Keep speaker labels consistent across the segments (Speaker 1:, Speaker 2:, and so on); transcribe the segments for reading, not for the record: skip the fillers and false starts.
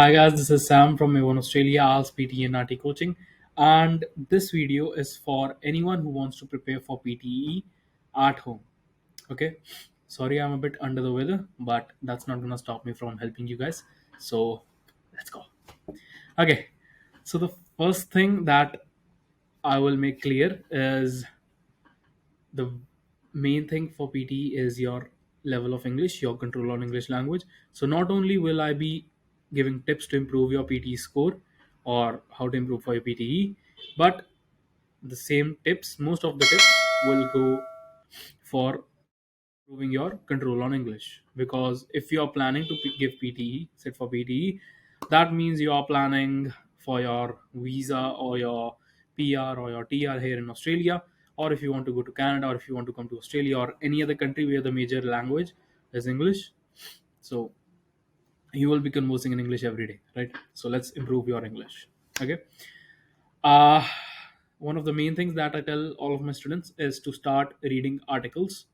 Speaker 1: Hi guys, this is Sam from Avon Australia, ALS PTE and RT coaching, and this video is for anyone who wants to prepare for PTE at home. Okay, sorry I'm a bit under the weather, but that's not gonna stop me from helping you guys. So let's go. Okay, so the first thing that I will make clear is the main thing for PTE is your level of English, your control on English language. So not only will I be giving tips to improve your PTE score or how to improve for your PTE, but the same tips, most of the tips will go for improving your control on English. Because if you are planning to give PTE, sit for PTE, that means you are planning for your visa or your PR or your TR here in Australia, or if you want to go to Canada, or if you want to come to Australia or any other country where the major language is English. So you will be conversing in English every day, right? So let's improve your English. Okay. Uh, One of the main things that I tell all of my students is to start reading articles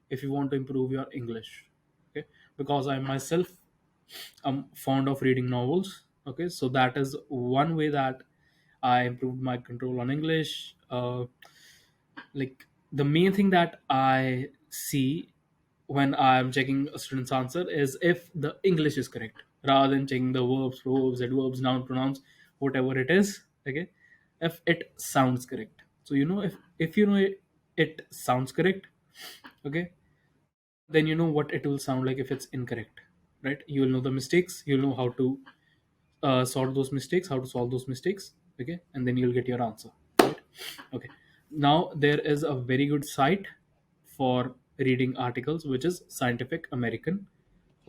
Speaker 1: if you want to improve your English. Okay, because I myself am fond of reading novels. Okay, so that is one way that I improved my control on English. Like the main thing that I see when I'm checking a student's answer is if the English is correct, rather than checking the verbs, adverbs, noun, pronouns, whatever it is. Okay, if it sounds correct. So if you know it sounds correct. Okay, then you know what it will sound like if it's incorrect, right? You will know the mistakes. You'll know how to sort those mistakes, how to solve those mistakes. Okay, and then you'll get your answer, right? Okay, now there is a very good site for reading articles, which is Scientific American.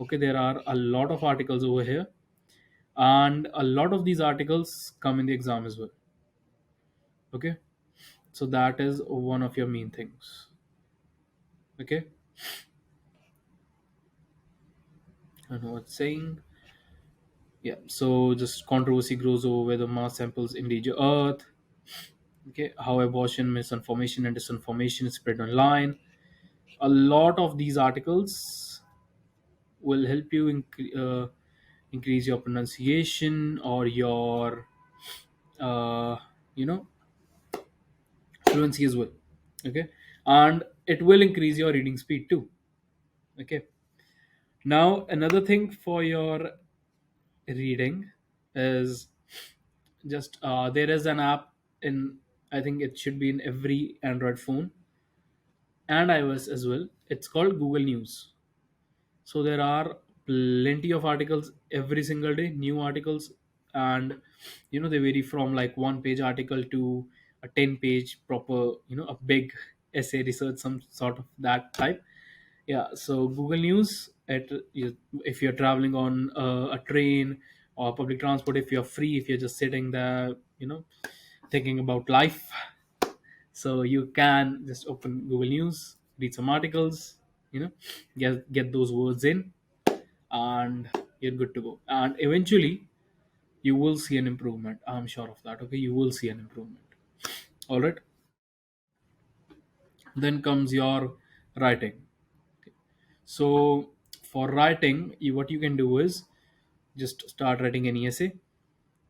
Speaker 1: Okay, there are a lot of articles over here, and a lot of these articles come in the exam as well. Okay, so that is one of your main things. Okay, I know what's saying. Yeah, so just controversy grows over whether Mars samples endanger Earth. Okay, how abortion, misinformation, and disinformation is spread online. A lot of these articles will help you increase your pronunciation or your, uh, you know, fluency as well. Okay, and it will increase your reading speed too. Okay, now another thing for your reading is just there is an app in, I think it should be in every Android phone and iOS as well. It's called Google News. So there are plenty of articles every single day, new articles, and they vary from like one page article to a 10-page proper, a big essay research, some sort of that type. Yeah, so Google News, if you're traveling on a train or public transport, if you're free, if you're just sitting there, thinking about life, so you can just open Google News, read some articles, get those words in, and you're good to go. And eventually, you will see an improvement. I'm sure of that. Okay, you will see an improvement. All right. Then comes your writing. So for writing, what you can do is just start writing any essay.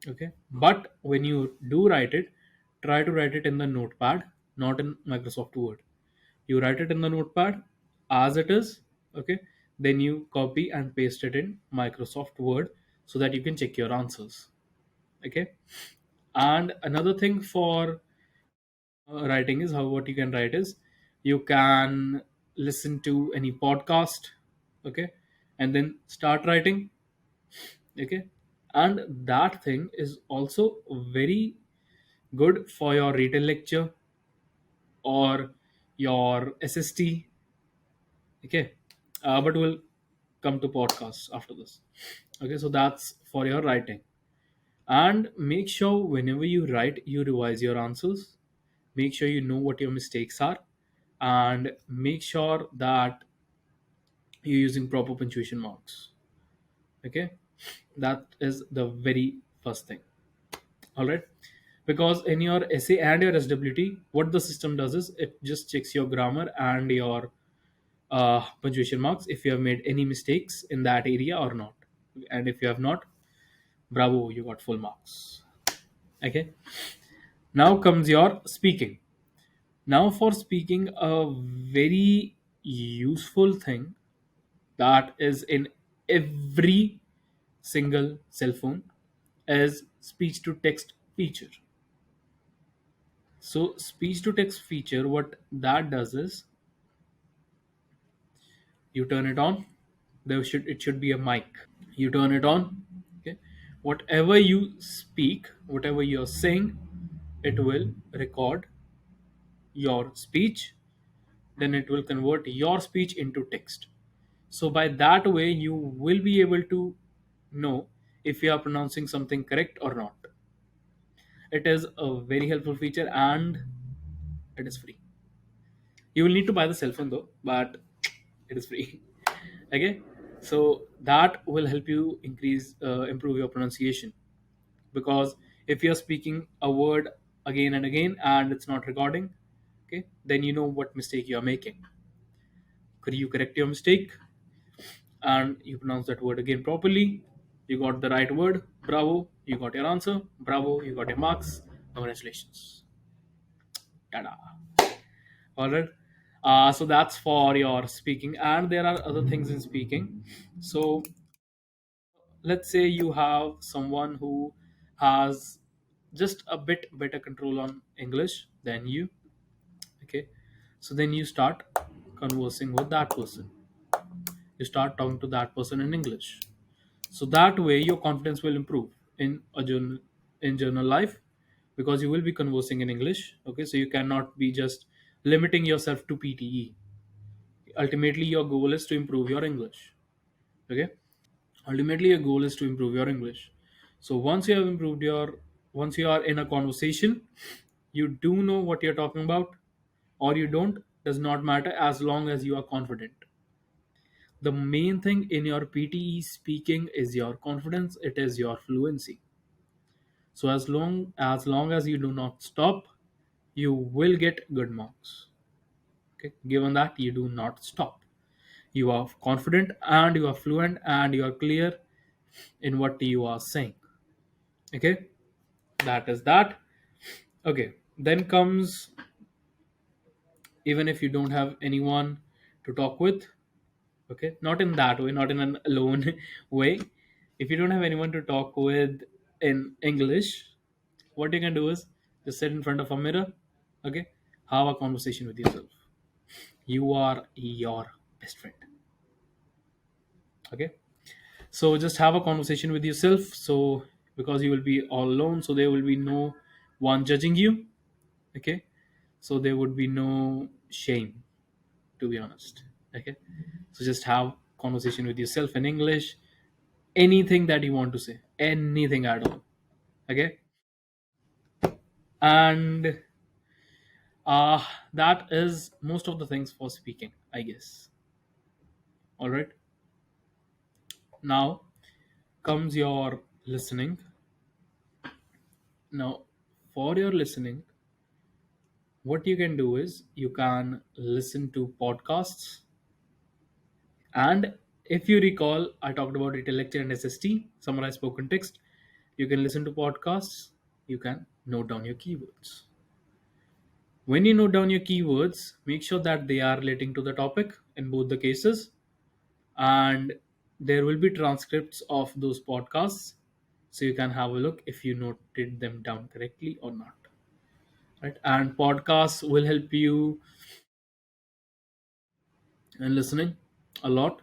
Speaker 1: Okay, but when you do write it, try to write it in the notepad, not in Microsoft Word. You write it in the notepad as it is. Okay, then you copy and paste it in Microsoft Word so that you can check your answers. Okay, and another thing for writing is how what you can write is you can listen to any podcast. Okay, and then start writing. Okay, and that thing is also very good for your written lecture or your SST. Okay, but we'll come to podcasts after this. Okay, so that's for your writing. And make sure whenever you write, you revise your answers. Make sure you know what your mistakes are, and make sure that you're using proper punctuation marks. Okay, that is the very first thing. All right, because in your essay and your SWT, what the system does is it just checks your grammar and your punctuation marks if you have made any mistakes in that area or not. And if you have not, Bravo, you got full marks. Okay. Now comes your speaking. Now, for speaking, a very useful thing that is in every single cell phone is speech to text feature. So, speech to text feature, what that does is you turn it on. It should be a mic. You turn it on. Okay, whatever you speak, whatever you're saying, it will record your speech. Then it will convert your speech into text. So by that way, you will be able to know if you are pronouncing something correct or not. It is a very helpful feature and it is free. You will need to buy the cell phone though, but it is free. Okay, so that will help you improve your pronunciation, because if you're speaking a word again and again and it's not recording, okay, then you know what mistake you are making. Could you correct your mistake and you pronounce that word again properly? You got the right word. Bravo, you got your answer. Bravo, you got your marks. Congratulations. Tada. All right. So that's for your speaking, and there are other things in speaking. So let's say you have someone who has just a bit better control on English than you. Okay. So then you start conversing with that person. You start talking to that person in English. So that way your confidence will improve in journal life, because you will be conversing in English. Okay, so you cannot be just limiting yourself to PTE. Ultimately your goal is to improve your English. Okay, ultimately your goal is to improve your English. So once you are in a conversation, you do know what you're talking about, or you don't, does not matter as long as you are confident. The main thing in your PTE speaking is your confidence, it is your fluency. So as long as you do not stop, you will get good marks. Okay, given that you do not stop, you are confident and you are fluent and you are clear in what you are saying. Okay, that is that. Okay, then comes, even if you don't have anyone to talk with, okay, not in that way, not in an alone way. If you don't have anyone to talk with in English, what you can do is just sit in front of a mirror. Okay, have a conversation with yourself. You are your best friend. Okay, so just have a conversation with yourself. So because you will be all alone, so there will be no one judging you. Okay, so there would be no shame, to be honest. Okay, so just have conversation with yourself in English, anything that you want to say, anything at all. Okay, and that is most of the things for speaking, I guess. All right, now comes your listening. Now, for your listening, what you can do is you can listen to podcasts. And if you recall, I talked about retail lecture and SST, summarized spoken text. You can listen to podcasts. You can note down your keywords. When you note down your keywords, make sure that they are relating to the topic in both the cases. And there will be transcripts of those podcasts. So you can have a look if you noted them down correctly or not. Right? And podcasts will help you in listening a lot,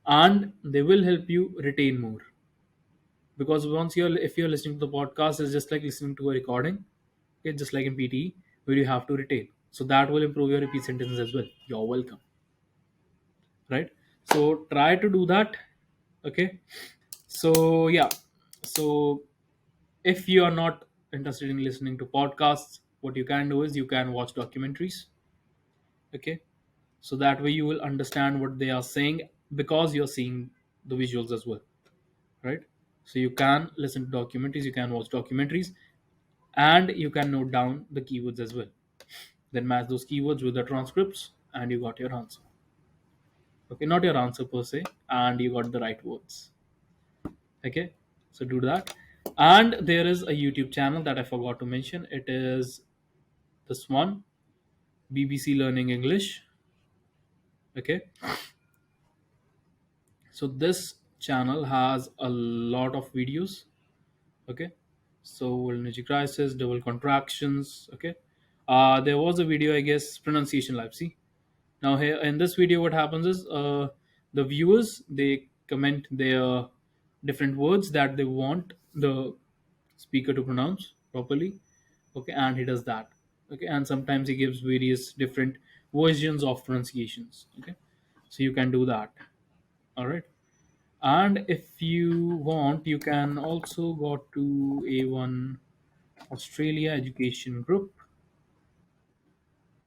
Speaker 1: and they will help you retain more, because once you're if you're listening to the podcast, it's just like listening to a recording. Okay, just like in PTE, where you have to retain, so that will improve your repeat sentences as well. You're welcome. Right, so try to do that. Okay, so yeah, so if you are not interested in listening to podcasts, what you can do is you can watch documentaries. Okay, so that way you will understand what they are saying, because you're seeing the visuals as well. Right, so you can listen to documentaries, you can watch documentaries, and you can note down the keywords as well. Then match those keywords with the transcripts and you got your answer. Okay, not your answer per se, and you got the right words. Okay, so do that. And there is a YouTube channel that I forgot to mention. It is this one, BBC Learning English. Okay, so this channel has a lot of videos. Okay, so energy crisis, double contractions. Okay, there was a video, I guess, pronunciation lab. See, now here in this video, what happens is the viewers, they comment their different words that they want the speaker to pronounce properly. Okay, and he does that. Okay, and sometimes he gives various different versions of pronunciations. Okay, so you can do that. All right, and if you want, you can also go to A1 Australia Education Group.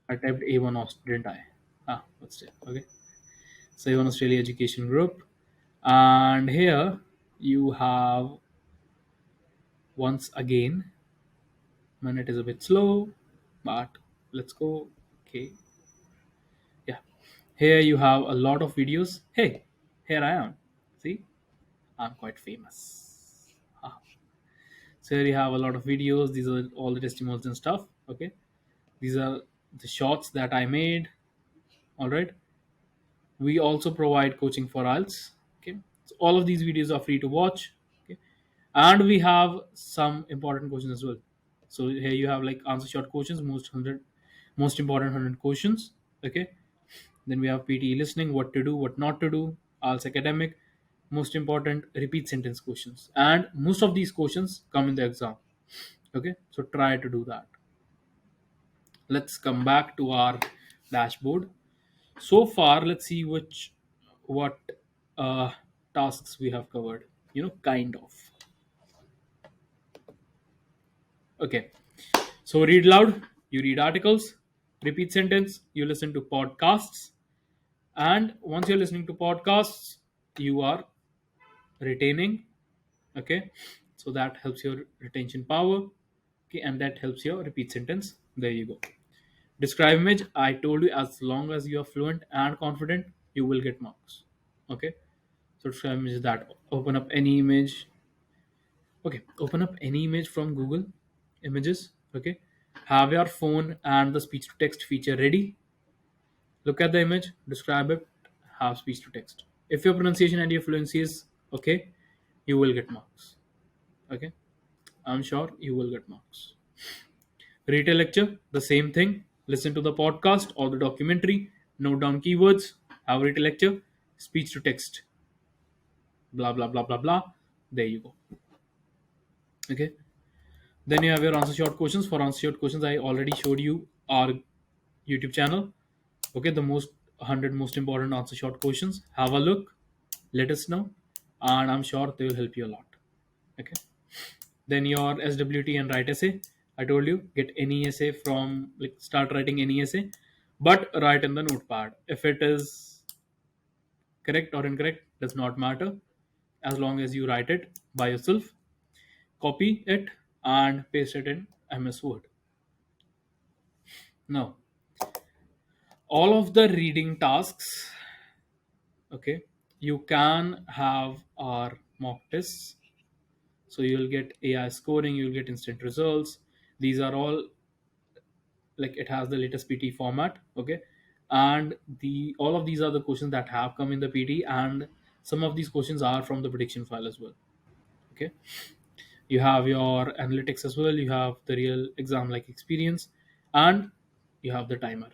Speaker 1: I typed A1 didn't I? But still, okay. So A1 Australia Education Group, and here you have, once again, minute is a bit slow, but let's go. Okay, yeah. Here you have a lot of videos. Hey, here I am. See, I'm quite famous. Ah. So here you have a lot of videos. These are all the testimonials and stuff. Okay, these are the shots that I made. All right. We also provide coaching for IELTS. Okay, so all of these videos are free to watch. Okay, and we have some important questions as well. So here you have like answer short questions, most important 100 questions. Okay, then we have PTE listening, what to do, what not to do, IELTS academic, most important repeat sentence questions, and most of these questions come in the exam. Okay, so try to do that. Let's come back to our dashboard. So far, let's see what uh, tasks we have covered. Kind of. Okay, so read loud, you read articles. Repeat sentence, you listen to podcasts. And once you're listening to podcasts, you are retaining. Okay, so that helps your retention power. Okay, and that helps your repeat sentence. There you go. Describe image, I told you, as long as you are fluent and confident, you will get marks. Okay, so describe image is that. Open up any image. Okay, open up any image from Google Images. Okay, have your phone and the speech to text feature ready. Look at the image, describe it, have speech to text. If your pronunciation and your fluency is okay, you will get marks. Okay, I'm sure you will get marks. Read a lecture, the same thing. Listen to the podcast or the documentary, note down keywords, have read a lecture, speech to text, blah blah blah blah blah. There you go. Okay. Then you have your answer short questions. For answer short questions, I already showed you our YouTube channel. Okay, the most 100 most important answer short questions. Have a look, let us know, and I'm sure they will help you a lot. Okay. Then your SWT and write essay. I told you, get any essay from, like, start writing any essay, but write in the notepad. If it is correct or incorrect, does not matter, as long as you write it by yourself. Copy it and paste it in MS Word. Now, all of the reading tasks, okay, you can have our mock tests. So you'll get AI scoring, you'll get instant results. These are all, like, it has the latest PT format. Okay, and the all of these are the questions that have come in the PT, and some of these questions are from the prediction file as well. Okay, you have your analytics as well, you have the real exam like experience, and you have the timer.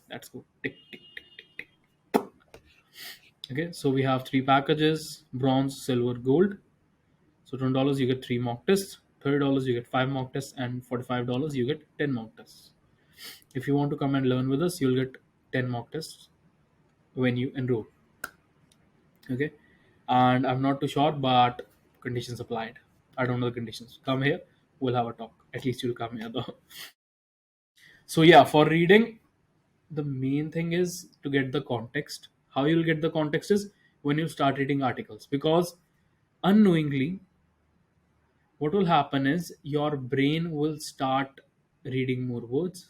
Speaker 1: That's good. Tick, tick. Okay, so we have three packages: bronze, silver, gold. So $20 you get three mock tests, $30 you get five mock tests, and $45 you get 10 mock tests. If you want to come and learn with us, you'll get 10 mock tests when you enroll. Okay, and I'm not too sure, but conditions applied. I don't know the conditions. Come here, we'll have a talk. At least you'll come here though. So yeah, for reading, the main thing is to get the context. How you'll get the context is when you start reading articles, because unknowingly what will happen is your brain will start reading more words,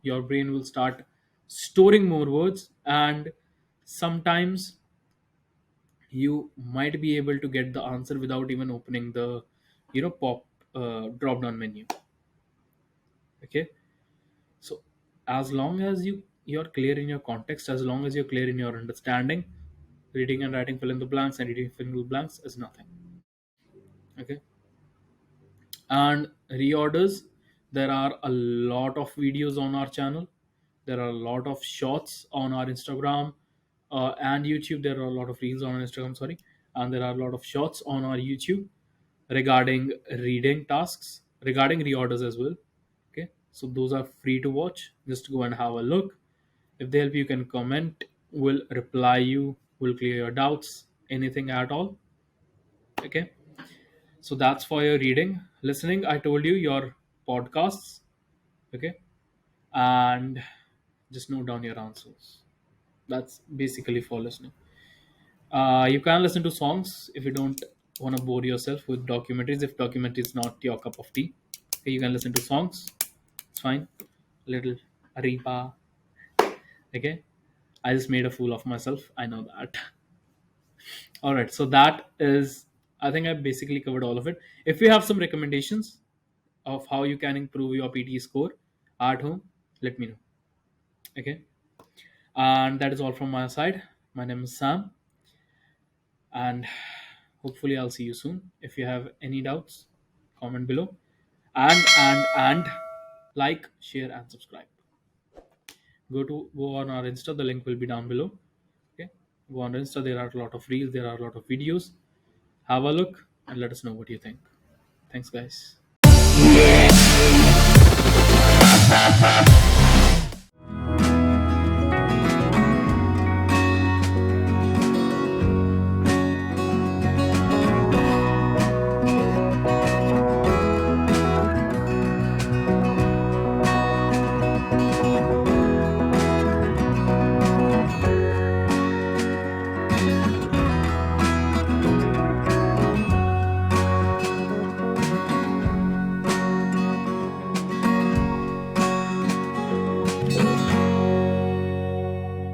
Speaker 1: your brain will start storing more words, and sometimes you might be able to get the answer without even opening the pop drop down menu. Okay, so as long as you're clear in your context, as long as you're clear in your understanding, reading and writing fill in the blanks and reading fill in the blanks is nothing. Okay. And reorders, there are a lot of videos on our channel, there are a lot of shorts on our Instagram and YouTube. There are a lot of reels on our Instagram, sorry, and there are a lot of shorts on our YouTube regarding reading tasks, regarding reorders as well. Okay, so those are free to watch. Just go and have a look. If they help, you can comment, will reply you, will clear your doubts, anything at all. Okay, so that's for your reading. Listening, I told you your podcasts. Okay, and just note down your answers. That's basically for listening. You can listen to songs if you don't want to bore yourself with documentaries. If documentary is not your cup of tea, okay, you can listen to songs. It's fine. Little Ariba. Okay, I just made a fool of myself. I know that. All right, so that is. I think I basically covered all of it. If you have some recommendations of how you can improve your PTE score at home, let me know. Okay, and that is all from my side. My name is Sam, and hopefully I'll see you soon. If you have any doubts, comment below, and like, share, and subscribe. Go on our Insta. The link will be down below. Okay, go on Insta. There are a lot of reels. There are a lot of videos. Have a look and let us know what you think. Thanks, guys.